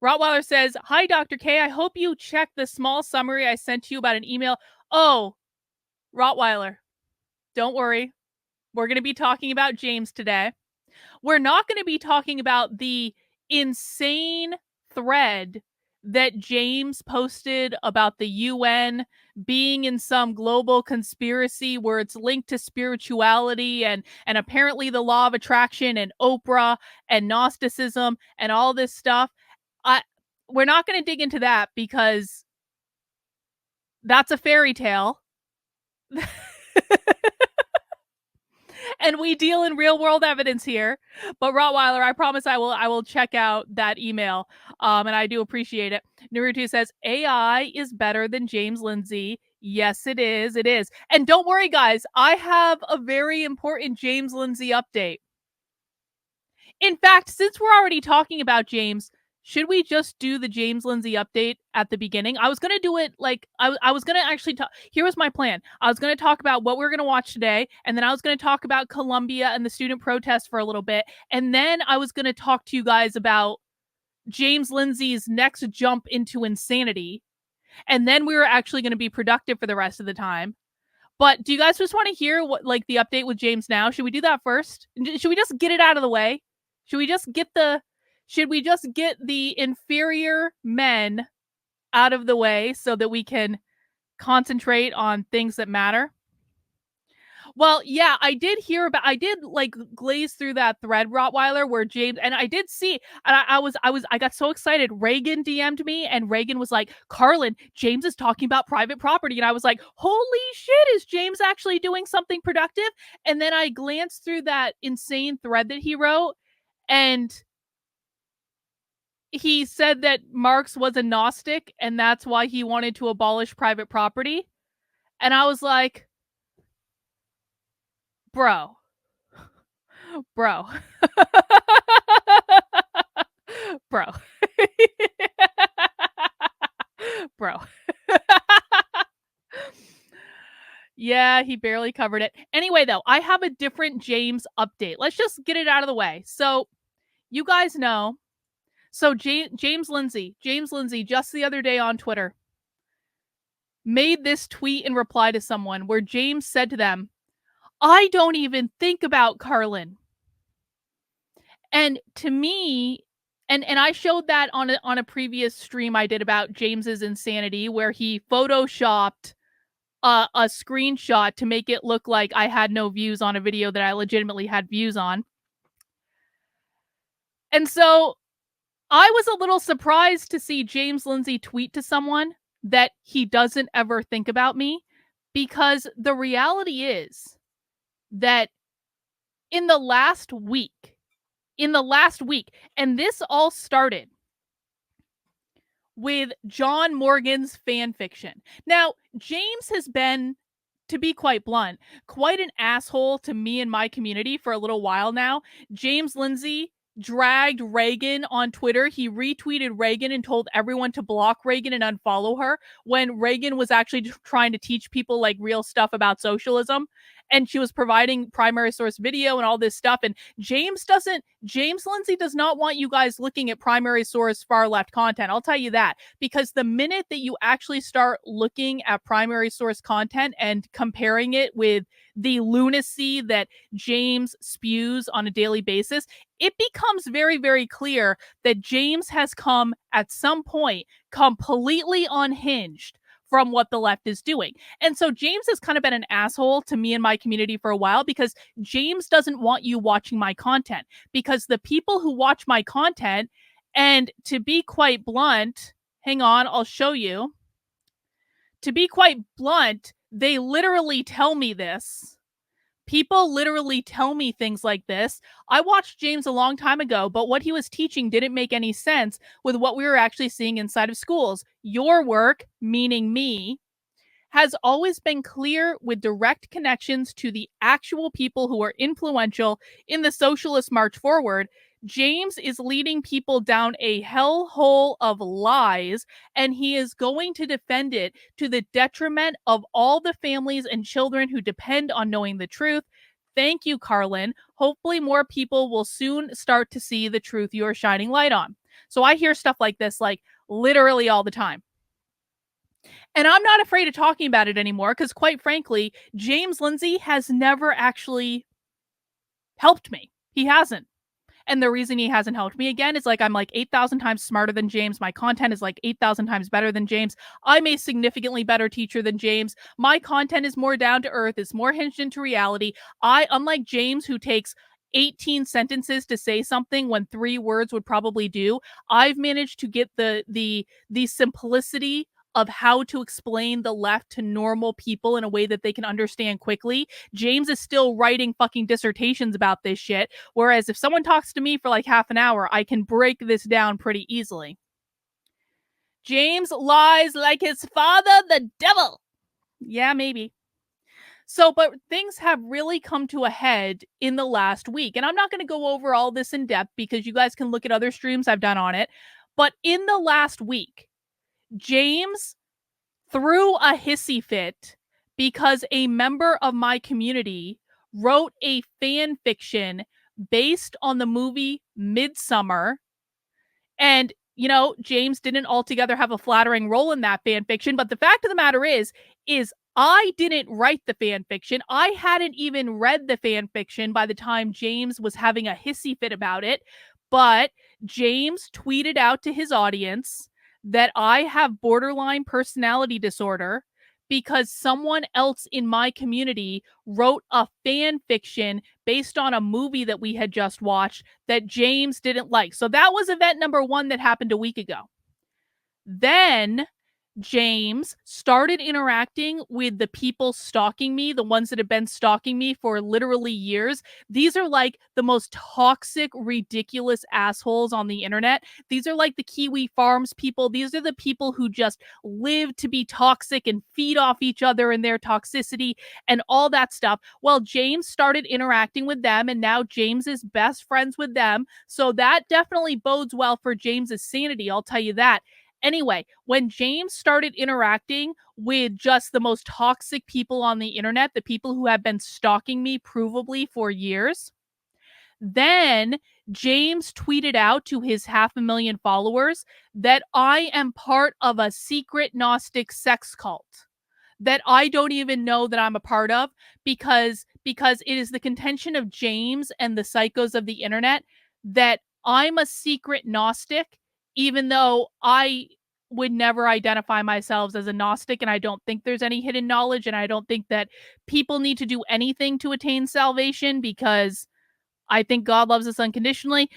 Rottweiler says, "Hi, Dr. K. I hope you checked the small summary I sent you about an email." Oh, Rottweiler, don't worry. We're going to be talking about James today. We're not going to be talking about the insane thread that James posted about the UN being in some global conspiracy where it's linked to spirituality and apparently the law of attraction and Oprah and Gnosticism and all this stuff. I We're not going to dig into that because that's a fairy tale. And we deal in real world evidence here. But Rottweiler, I promise I will check out that email. And I do appreciate it. Naruto says AI is better than James Lindsay. Yes, it is. It is. And don't worry, guys, I have a very important James Lindsay update. In fact, since we're already talking about James, should we just do the James Lindsay update at the beginning? I was going to do it like I was going to actually talk. Here was my plan. I was going to talk about what we're going to watch today, and then I was going to talk about Colombia and the student protest for a little bit, and then I was going to talk to you guys about James Lindsay's next jump into insanity, and then we were actually going to be productive for the rest of the time. But do you guys just want to hear what like the update with James now? Should we do that first? Should we just get it out of the way? Should we just get the inferior men out of the way so that we can concentrate on things that matter? Well, yeah, I did like glaze through that thread, Rottweiler, where James, and I did see, and I got so excited. Reagan DM'd me, and Reagan was like, "Carlin, James is talking about private property," and I was like, "Holy shit, is James actually doing something productive?" And then I glanced through that insane thread that he wrote, and he said that Marx was a Gnostic, and that's why he wanted to abolish private property, and I was like, bro. Bro. Bro. Bro. Yeah, he barely covered it. Anyway, though, I have a different James update. Let's just get it out of the way. So, you guys know. So, James Lindsay, just the other day on Twitter, made this tweet in reply to someone where James said to them, "I don't even think about Carlin." And to me, and I showed that on a previous stream I did about James's insanity, where he photoshopped a screenshot to make it look like I had no views on a video that I legitimately had views on. And so I was a little surprised to see James Lindsay tweet to someone that he doesn't ever think about me, because the reality is that in the last week, and this all started with John Morgan's fan fiction. Now, James has been, to be quite blunt, quite an asshole to me and my community for a little while now. James Lindsay dragged Reagan on Twitter. He retweeted Reagan and told everyone to block Reagan and unfollow her when Reagan was actually trying to teach people like real stuff about socialism. And she was providing primary source video and all this stuff. And James Lindsay does not want you guys looking at primary source far left content. I'll tell you that, because the minute that you actually start looking at primary source content and comparing it with the lunacy that James spews on a daily basis, it becomes very, very clear that James has come at some point completely unhinged from what the left is doing. And so James has kind of been an asshole to me and my community for a while, because James doesn't want you watching my content, because the people who watch my content, and to be quite blunt, hang on, I'll show you. To be quite blunt, they literally tell me this. People literally tell me things like this. I watched James a long time ago, but what he was teaching didn't make any sense with what we were actually seeing inside of schools. Your work, meaning me, has always been clear with direct connections to the actual people who are influential in the socialist march forward. James is leading people down a hellhole of lies, and he is going to defend it to the detriment of all the families and children who depend on knowing the truth. Thank you, Carlin. Hopefully more people will soon start to see the truth you are shining light on. So I hear stuff like this like literally all the time. And I'm not afraid of talking about it anymore because, quite frankly, James Lindsay has never actually helped me. He hasn't. And the reason he hasn't helped me again is like I'm like 8,000 times smarter than James. My content is like 8,000 times better than James. I'm a significantly better teacher than James. My content is more down to earth, it's more hinged into reality. Unlike James, who takes 18 sentences to say something when 3 words would probably do, I've managed to get the simplicity of how to explain the left to normal people in a way that they can understand quickly. James is still writing fucking dissertations about this shit. Whereas if someone talks to me for like half an hour, I can break this down pretty easily. James lies like his father, the devil. Yeah, maybe. So, but things have really come to a head in the last week. And I'm not going to go over all this in depth because you guys can look at other streams I've done on it. But in the last week, James threw a hissy fit because a member of my community wrote a fan fiction based on the movie Midsummer. And, James didn't altogether have a flattering role in that fan fiction. But the fact of the matter is I didn't write the fan fiction. I hadn't even read the fan fiction by the time James was having a hissy fit about it. But James tweeted out to his audience that I have borderline personality disorder because someone else in my community wrote a fan fiction based on a movie that we had just watched that James didn't like. So that was event number 1 that happened a week ago. Then James started interacting with the people stalking me, the ones that have been stalking me for literally years. These are like the most toxic, ridiculous assholes on the internet. These are like the Kiwi Farms people. These are the people who just live to be toxic and feed off each other and their toxicity and all that stuff. Well, James started interacting with them, and now James is best friends with them. So that definitely bodes well for James's sanity, I'll tell you that. Anyway, when James started interacting with just the most toxic people on the internet, the people who have been stalking me provably for years, then James tweeted out to his 500,000 followers that I am part of a secret Gnostic sex cult that I don't even know that I'm a part of because it is the contention of James and the psychos of the internet that I'm a secret Gnostic, even though I would never identify myself as a Gnostic, and I don't think there's any hidden knowledge, and I don't think that people need to do anything to attain salvation because I think God loves us unconditionally.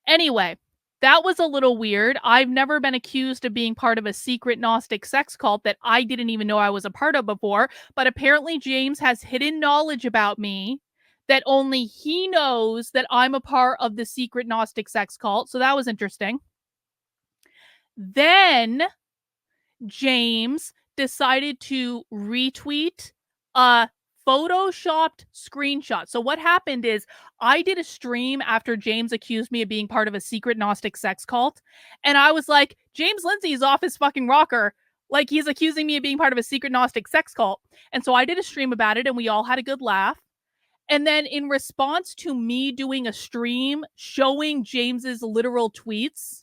Anyway, that was a little weird. I've never been accused of being part of a secret Gnostic sex cult that I didn't even know I was a part of before, but apparently James has hidden knowledge about me that only he knows that I'm a part of the secret Gnostic sex cult. So that was interesting. Then James decided to retweet a photoshopped screenshot. So what happened is I did a stream after James accused me of being part of a secret Gnostic sex cult. And I was like, James Lindsay is off his fucking rocker. Like, he's accusing me of being part of a secret Gnostic sex cult. And so I did a stream about it and we all had a good laugh. And then in response to me doing a stream showing James's literal tweets,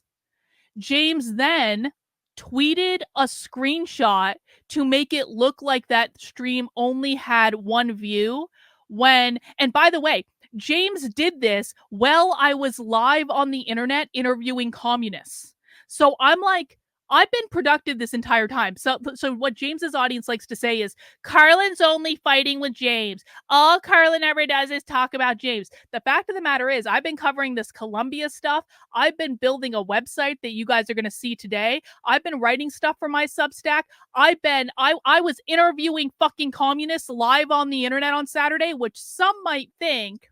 James then tweeted a screenshot to make it look like that stream only had 1 view and by the way, James did this while I was live on the internet interviewing communists. So I'm like, I've been productive this entire time. So what James's audience likes to say is, Carlin's only fighting with James. All Carlin ever does is talk about James. The fact of the matter is, I've been covering this Columbia stuff. I've been building a website that you guys are going to see today. I've been writing stuff for my Substack. I was interviewing fucking communists live on the internet on Saturday, which some might think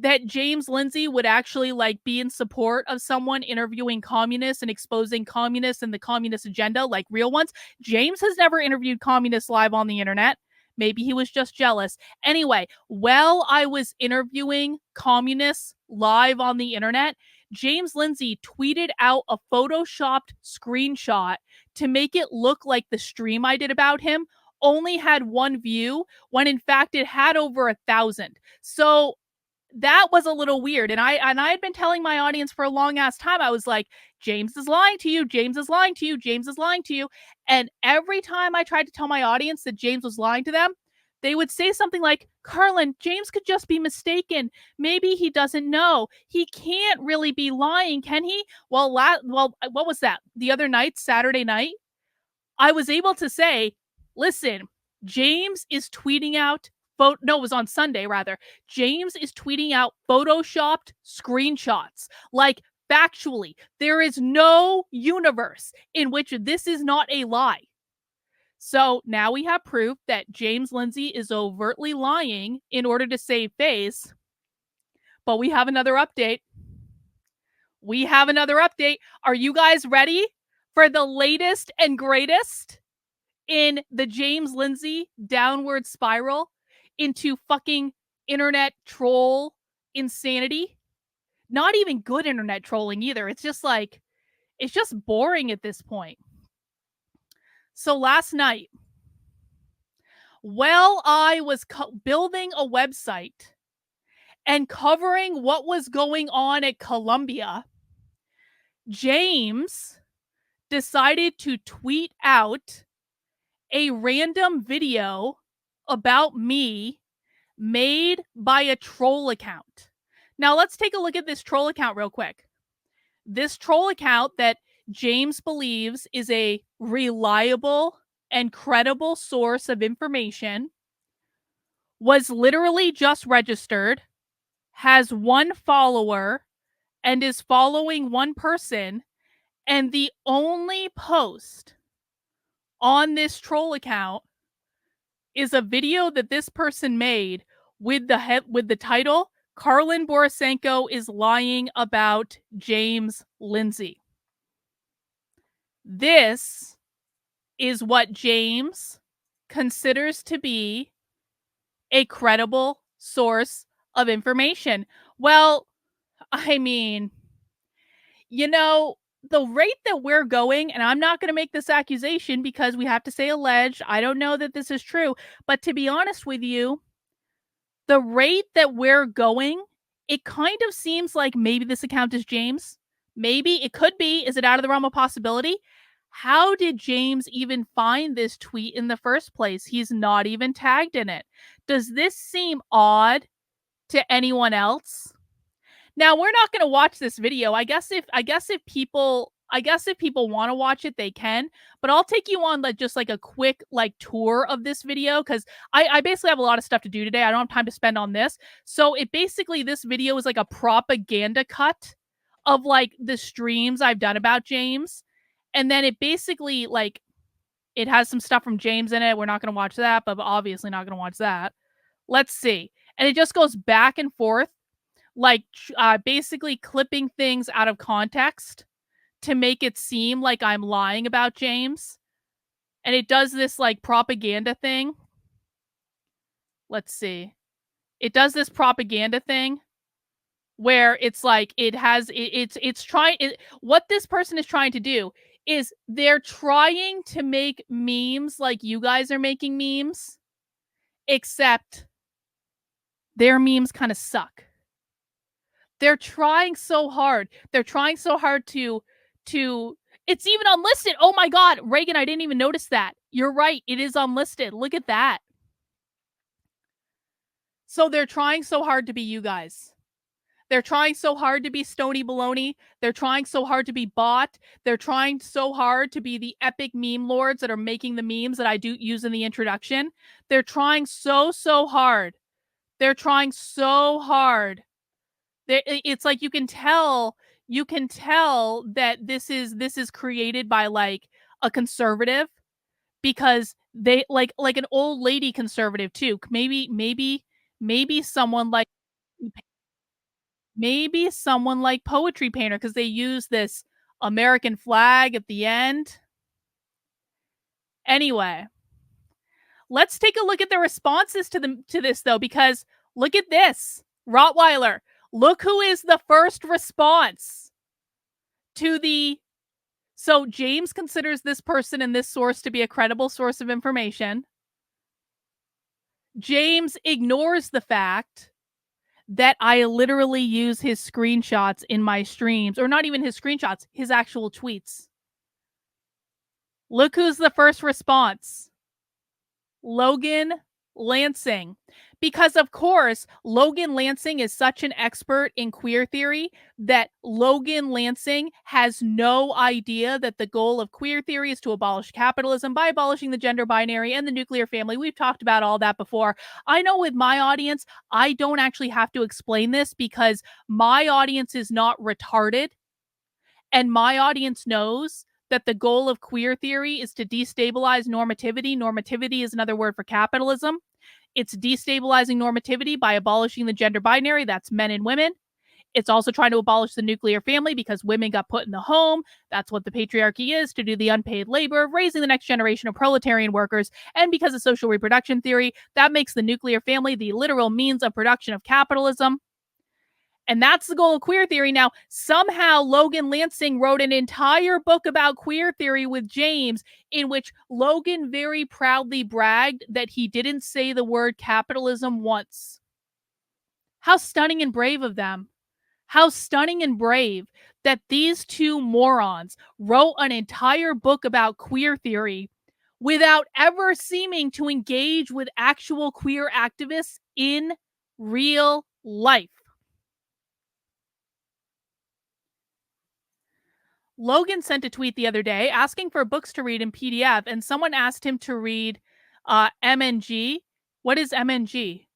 that James Lindsay would actually like be in support of someone interviewing communists and exposing communists and the communist agenda like real ones. James has never interviewed communists live on the internet. Maybe he was just jealous. Anyway, while I was interviewing communists live on the internet, James Lindsay tweeted out a photoshopped screenshot to make it look like the stream I did about him only had 1 view when in fact it had over 1,000. So that was a little weird. And I had been telling my audience for a long ass time, I was like, James is lying to you, James is lying to you, James is lying to you. And every time I tried to tell my audience that James was lying to them, they would say something like, Carlin, James could just be mistaken. Maybe he doesn't know. He can't really be lying, can he? Well, what was that? The other night, Saturday night, I was able to say, listen, James is tweeting out, no, it was on Sunday rather. James is tweeting out photoshopped screenshots. Like, factually, there is no universe in which this is not a lie. So now we have proof that James Lindsay is overtly lying in order to save face. But we have another update. We have another update. Are you guys ready for the latest and greatest in the James Lindsay downward spiral into fucking internet troll insanity? Not even good internet trolling either. It's just like, it's just boring at this point. So last night, while I was building a website and covering what was going on at Columbia, James decided to tweet out a random video about me made by a troll account. Now let's take a look at this troll account real quick. This troll account that James believes is a reliable and credible source of information was literally just registered, has one follower, and is following one person. And the only post on this troll account is a video that this person made with the title, Carlin Borisenko is lying about James Lindsay. This is what James considers to be a credible source of information. Well, I mean, the rate that we're going, and I'm not going to make this accusation because we have to say alleged. I don't know that this is true. But to be honest with you, the rate that we're going, it kind of seems like maybe this account is James. Maybe it could be. Is it out of the realm of possibility? How did James even find this tweet in the first place? He's not even tagged in it. Does this seem odd to anyone else? Now, we're not going to watch this video. I guess if people want to watch it, they can. But I'll take you on just like a quick tour of this video because I basically have a lot of stuff to do today. I don't have time to spend on this. So this video is like a propaganda cut of the streams I've done about James. And then it basically it has some stuff from James in it. We're not going to watch that, but obviously not going to watch that. Let's see. And it just goes back and forth, basically clipping things out of context to make it seem like I'm lying about James. And it does this propaganda thing. Let's see. It does this propaganda thing where it's what this person is trying to do is they're trying to make memes like you guys are making memes, except their memes kind of suck. They're trying so hard. They're trying so hard to it's even unlisted. Oh my God, Reagan, I didn't even notice that. You're right. It is unlisted. Look at that. So they're trying so hard to be you guys. They're trying so hard to be Stony Baloney. They're trying so hard to be bot. They're trying so hard to be the epic meme lords that are making the memes that I do use in the introduction. They're trying so hard. They're trying so hard. It's like you can tell that this is created by a conservative, because they like an old lady conservative too. Maybe someone like Poetry Painter, because they use this American flag at the end. Anyway, let's take a look at the responses to this though, because look at this. Rottweiler, look who is the first response to the... So James considers this person and this source to be a credible source of information. James ignores the fact that I literally use his screenshots in my streams, or not even his screenshots, his actual tweets. Look who's the first response. Logan Lansing. Because, of course, Logan Lansing is such an expert in queer theory that Logan Lansing has no idea that the goal of queer theory is to abolish capitalism by abolishing the gender binary and the nuclear family. We've talked about all that before. I know with my audience, I don't actually have to explain this because my audience is not retarded, and my audience knows that the goal of queer theory is to destabilize normativity. Normativity is another word for capitalism. It's destabilizing normativity by abolishing the gender binary, that's men and women. It's also trying to abolish the nuclear family because women got put in the home. That's what the patriarchy is, to do the unpaid labor of raising the next generation of proletarian workers. And because of social reproduction theory, that makes the nuclear family the literal means of production of capitalism. And that's the goal of queer theory. Now, somehow Logan Lansing wrote an entire book about queer theory with James, in which Logan very proudly bragged that he didn't say the word capitalism once. How stunning and brave of them. How stunning and brave that these two morons wrote an entire book about queer theory without ever seeming to engage with actual queer activists in real life. Logan sent a tweet the other day asking for books to read in PDF, and someone asked him to read MNG. What is MNG?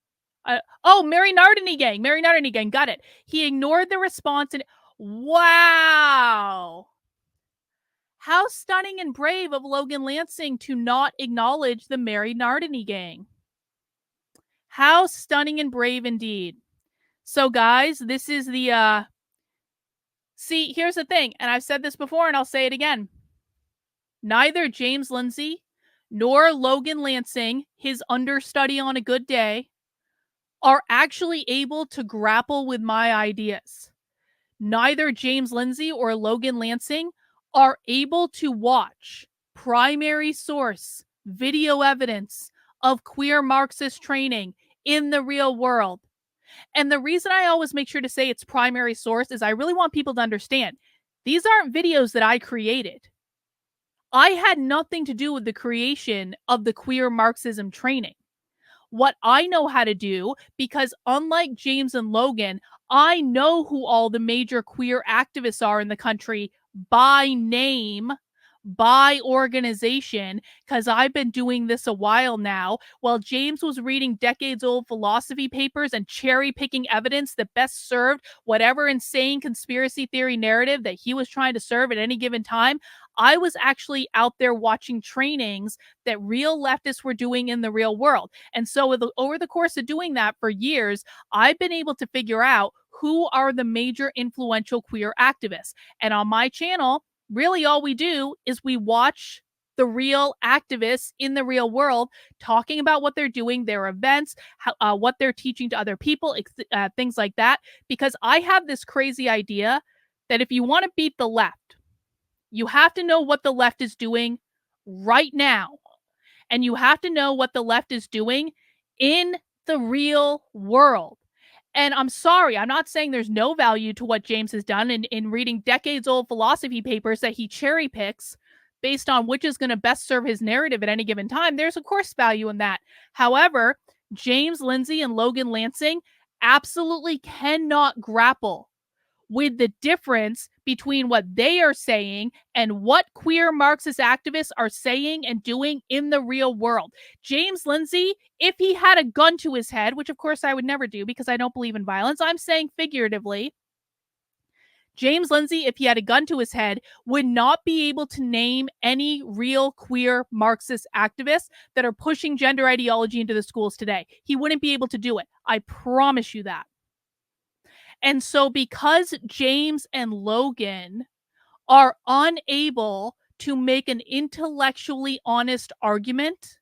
Oh, Mary Nardini Gang. Mary Nardini Gang. Got it. He ignored the response and wow. How stunning and brave of Logan Lansing to not acknowledge the Mary Nardini Gang. How stunning and brave indeed. So, guys, this is the see, here's the thing, and I've said this before and I'll say it again. Neither James Lindsay nor Logan Lansing, his understudy on a good day, are actually able to grapple with my ideas. Neither James Lindsay or Logan Lansing are able to watch primary source video evidence of queer Marxist training in the real world. And the reason I always make sure to say it's primary source is I really want people to understand these aren't videos that I created. I had nothing to do with the creation of the queer Marxism training. What I know how to do, because unlike James and Logan, I know who all the major queer activists are in the country by name, by organization, because I've been doing this a while now. While James was reading decades old philosophy papers and cherry picking evidence that best served whatever insane conspiracy theory narrative that he was trying to serve at any given time, I was actually out there watching trainings that real leftists were doing in the real world. And so, over the course of doing that for years, I've been able to figure out who are the major influential queer activists. And on my channel, really all we do is we watch the real activists in the real world talking about what they're doing, their events, what they're teaching to other people, things like that. Because I have this crazy idea that if you want to beat the left, you have to know what the left is doing right now. And you have to know what the left is doing in the real world. And I'm sorry, I'm not saying there's no value to what James has done in reading decades old philosophy papers that he cherry picks based on which is going to best serve his narrative at any given time. There's, of course, value in that. However, James Lindsay and Logan Lansing absolutely cannot grapple with the difference between what they are saying and what queer Marxist activists are saying and doing in the real world. James Lindsay, if he had a gun to his head, which of course I would never do because I don't believe in violence, I'm saying figuratively, James Lindsay, if he had a gun to his head, would not be able to name any real queer Marxist activists that are pushing gender ideology into the schools today. He wouldn't be able to do it. I promise you that. And so, because James and Logan are unable to make an intellectually honest argument,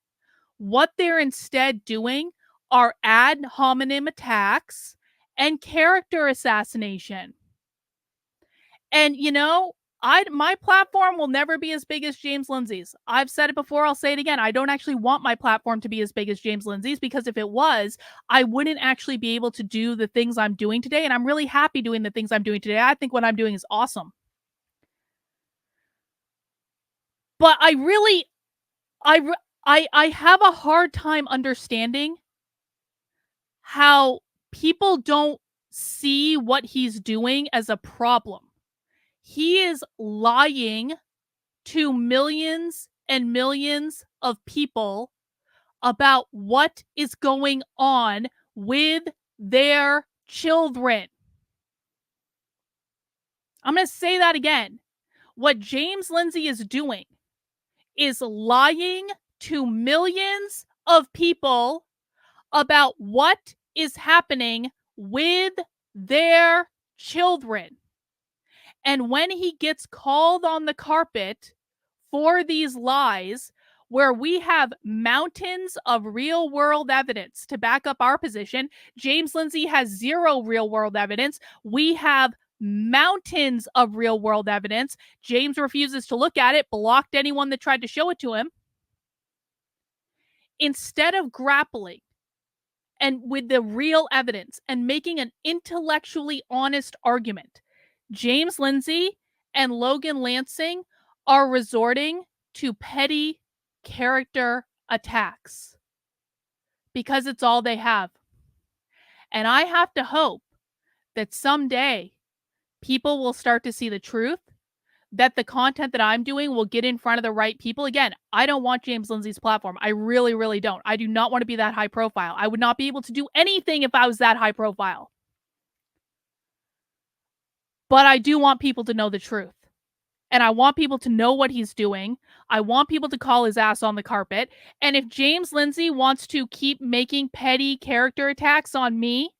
what they're instead doing are ad hominem attacks and character assassination. And, My platform will never be as big as James Lindsay's. I've said it before, I'll say it again. I don't actually want my platform to be as big as James Lindsay's, because if it was, I wouldn't actually be able to do the things I'm doing today, and I'm really happy doing the things I'm doing today. I think what I'm doing is awesome. But I have a hard time understanding how people don't see what he's doing as a problem. He is lying to millions and millions of people about what is going on with their children. I'm going to say that again. What James Lindsay is doing is lying to millions of people about what is happening with their children. And when he gets called on the carpet for these lies, where we have mountains of real world evidence to back up our position, James Lindsay has zero real world evidence. We have mountains of real world evidence. James refuses to look at it, blocked anyone that tried to show it to him. Instead of grappling and with the real evidence and making an intellectually honest argument, James Lindsay and Logan Lansing are resorting to petty character attacks because it's all they have. And I have to hope that someday people will start to see the truth, that the content that I'm doing will get in front of the right people. Again, I don't want James Lindsay's platform. I really, really don't. I do not want to be that high profile. I would not be able to do anything if I was that high profile. But I do want people to know the truth. And I want people to know what he's doing. I want people to call his ass on the carpet. And if James Lindsay wants to keep making petty character attacks on me,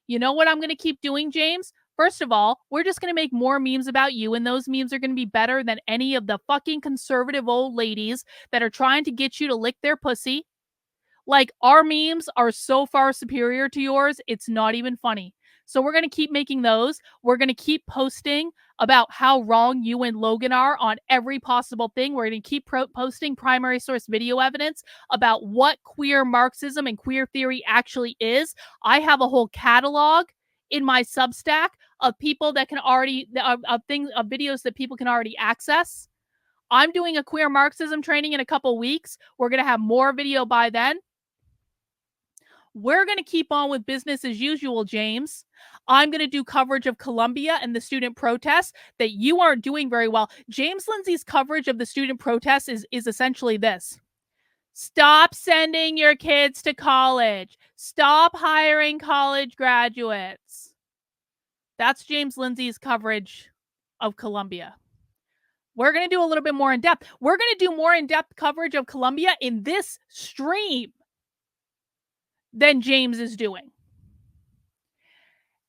you know what I'm going to keep doing, James? First of all, we're just going to make more memes about you, and those memes are going to be better than any of the fucking conservative old ladies that are trying to get you to lick their pussy. Like, our memes are so far superior to yours, it's not even funny. So we're going to keep making those. We're going to keep posting about how wrong you and Logan are on every possible thing. We're going to keep posting primary source video evidence about what queer Marxism and queer theory actually is. I have a whole catalog in my Substack of people that can already, of videos that people can already access. I'm doing a queer Marxism training in a couple weeks. We're going to have more video by then. We're going to keep on with business as usual, James. I'm going to do coverage of Columbia and the student protests that you aren't doing very well. James Lindsay's coverage of the student protests is essentially this. Stop sending your kids to college. Stop hiring college graduates. That's James Lindsay's coverage of Columbia. We're going to do a little bit more in depth. We're going to do more in-depth coverage of Columbia in this stream than James is doing.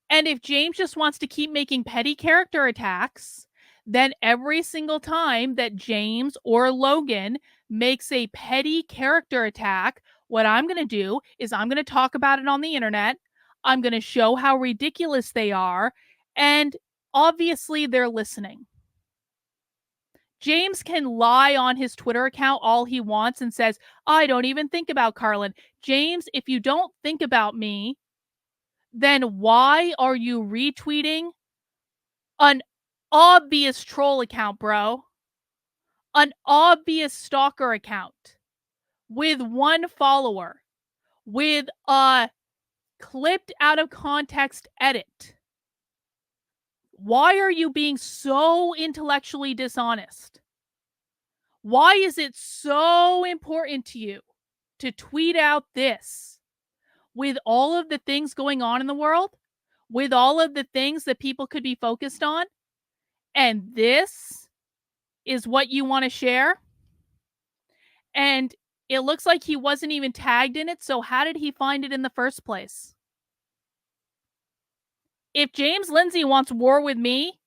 And if James just wants to keep making petty character attacks, then every single time that James or Logan makes a petty character attack, what I'm going to do is I'm going to talk about it on the internet. I'm going to show how ridiculous they are. And obviously they're listening. James can lie on his Twitter account all he wants and says, I don't even think about Carlin. James, if you don't think about me, then why are you retweeting an obvious troll account, bro? An obvious stalker account with one follower, with a clipped out of context edit. Why are you being so intellectually dishonest? Why is it so important to you to tweet out this with all of the things going on in the world, with all of the things that people could be focused on? And this is what you want to share? And it looks like he wasn't even tagged in it, so how did he find it in the first place? If James Lindsay wants war with me,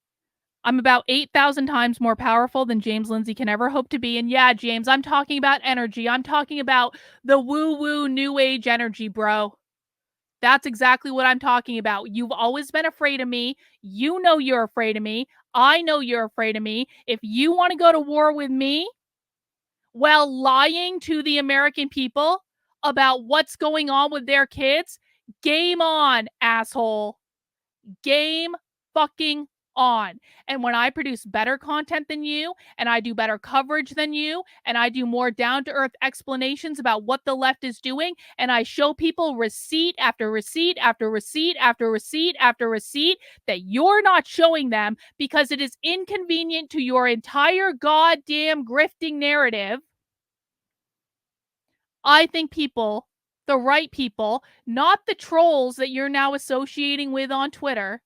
I'm about 8,000 times more powerful than James Lindsay can ever hope to be. And yeah, James, I'm talking about energy. I'm talking about the woo-woo new age energy, bro. That's exactly what I'm talking about. You've always been afraid of me. You know you're afraid of me. I know you're afraid of me. If you want to go to war with me while lying to the American people about what's going on with their kids, game on, asshole. Game fucking on. And when I produce better content than you, and I do better coverage than you, and I do more down to earth explanations about what the left is doing, and I show people receipt after receipt after receipt after receipt after receipt that you're not showing them because it is inconvenient to your entire goddamn grifting narrative, I think people, the right people, not the trolls that you're now associating with on Twitter,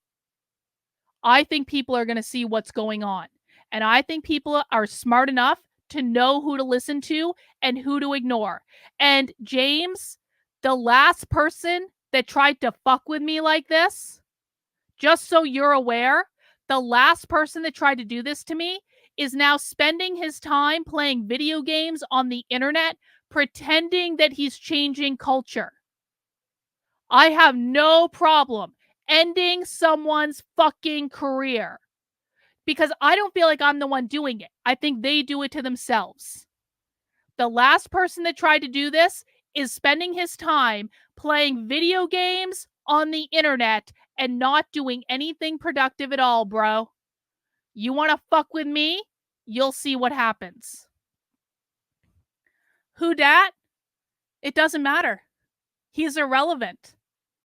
I think people are going to see what's going on. And I think people are smart enough to know who to listen to and who to ignore. And James, the last person that tried to fuck with me like this, just so you're aware, the last person that tried to do this to me is now spending his time playing video games on the internet, pretending that he's changing culture. I have no problem ending someone's fucking career because I don't feel like I'm the one doing it. I think they do it to themselves. The last person that tried to do this is spending his time playing video games on the internet and not doing anything productive at all, bro. You want to fuck with me? You'll see what happens. Who dat? It doesn't matter. He's irrelevant.